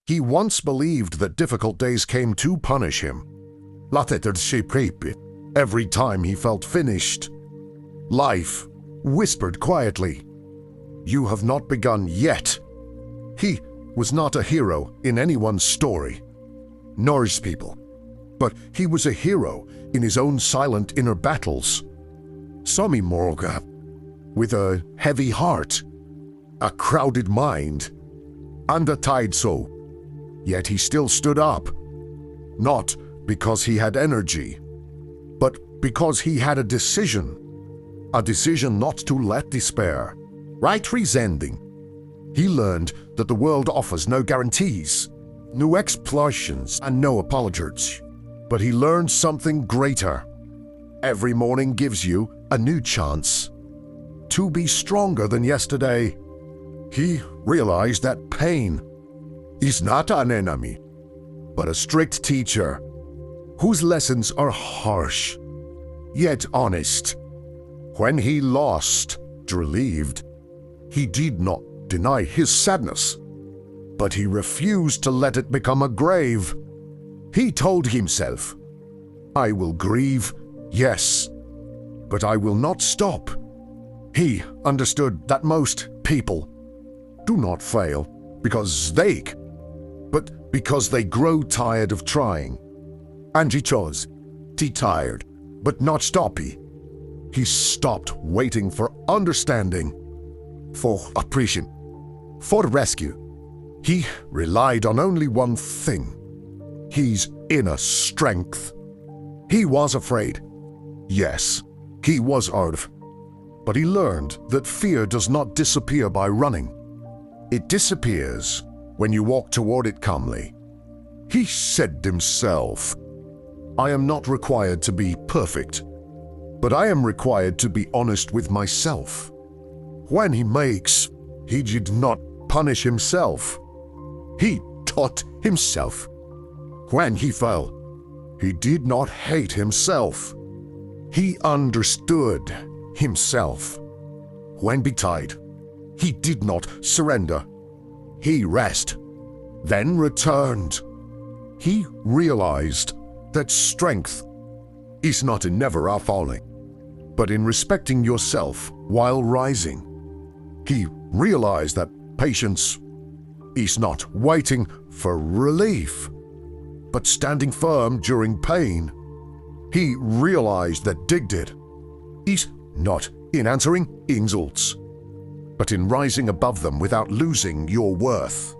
He once believed that difficult days came to punish him. Every time he felt finished, life whispered quietly, "You have not begun yet." He was not a hero in anyone's story, Norse people, but he was a hero in his own silent inner battles. Sami Morga, with a heavy heart, a crowded mind, and a tired soul. Yet he still stood up, not because he had energy, but because he had a decision not to let despair, right resenting. He learned that the world offers no guarantees, no explosions, and no apologies. But he learned something greater. Every morning gives you a new chance to be stronger than yesterday. He realized that pain is not an enemy, but a strict teacher whose lessons are harsh, yet honest. When he lost, relieved, he did not deny his sadness, but he refused to let it become a grave. He told himself, "I will grieve, yes, but I will not stop." He understood that most people do not fail because but because they grow tired of trying. And he chose, "He tired, but not stoppy." He stopped waiting for understanding, for appreciation, for rescue. He relied on only one thing: his inner strength. He was afraid. Yes, he was out, but he learned that fear does not disappear by running. It disappears when you walk toward it calmly. He said to himself, "I am not required to be perfect, but I am required to be honest with myself." When he did not punish himself. He taught himself. When he fell, he did not hate himself. He understood himself. When betied, he did not surrender. He rested, then returned. He realized that strength is not in never falling, but in respecting yourself while rising. He realized that patience is not waiting for relief, but standing firm during pain. He realized that dignity is not in answering insults, but in rising above them without losing your worth.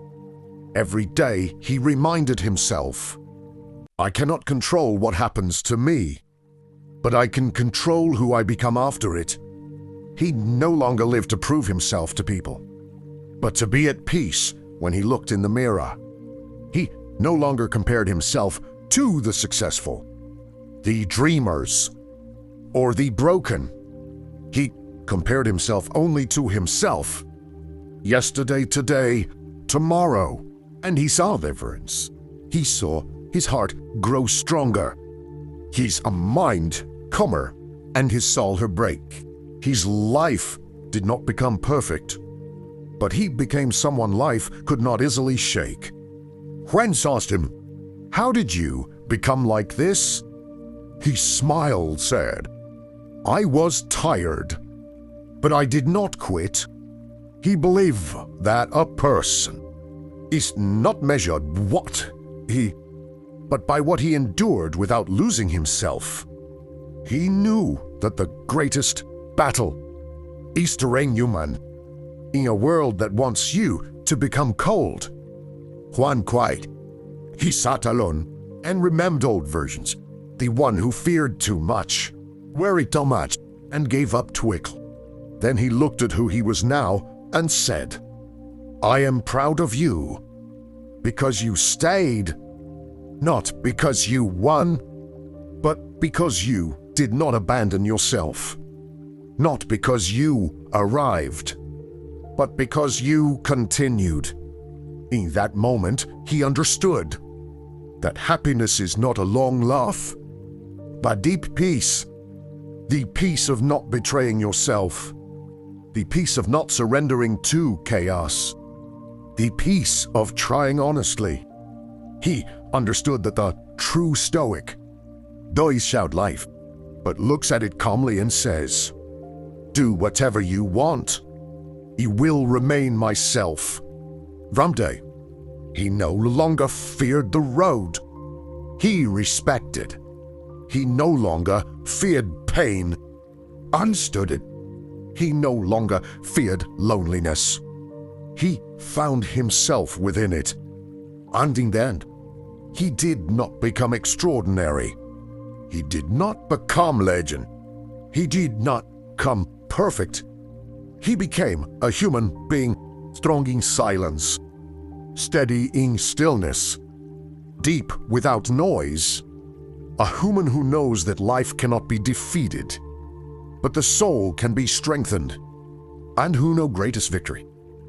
Every day he reminded himself, "I cannot control what happens to me, but I can control who I become after it." He no longer lived to prove himself to people, but to be at peace when he looked in the mirror. He no longer compared himself to the successful, the dreamers, or the broken. He compared himself only to himself. Yesterday, today, tomorrow. And he saw the difference. He saw his heart grow stronger, his mind calmer, and his soul her break. His life did not become perfect, but he became someone life could not easily shake. When asked him, "How did you become like this?" He smiled, said, "I was tired, but I did not quit." He believed that a person is not measured but by what he endured without losing himself. He knew that the greatest battle is to reign human in a world that wants you to become cold. One quiet, he sat alone and remembered old versions, the one who feared too much, worried too much, and gave up quickly. Then he looked at who he was now and said, "I am proud of you because you stayed, not because you won, but because you did not abandon yourself. Not because you arrived, but because you continued." In that moment, he understood that happiness is not a long laugh, but deep peace. The peace of not betraying yourself. The peace of not surrendering to chaos. the peace of trying honestly. He understood that the true Stoic does shout life, but looks at it calmly and says, "Do whatever you want. I will remain myself." From day, he no longer feared the road. He respected. He no longer feared pain. Understood it. He no longer feared loneliness. He found himself within it. And in the end, he did not become extraordinary. He did not become legend. He did not become perfect. He became a human being, strong in silence, steady in stillness, deep without noise. A human who knows that life cannot be defeated, but the soul can be strengthened, and who know greatest victory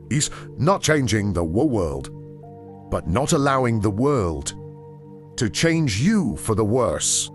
is not changing the world, but not allowing the world to change you for the worse.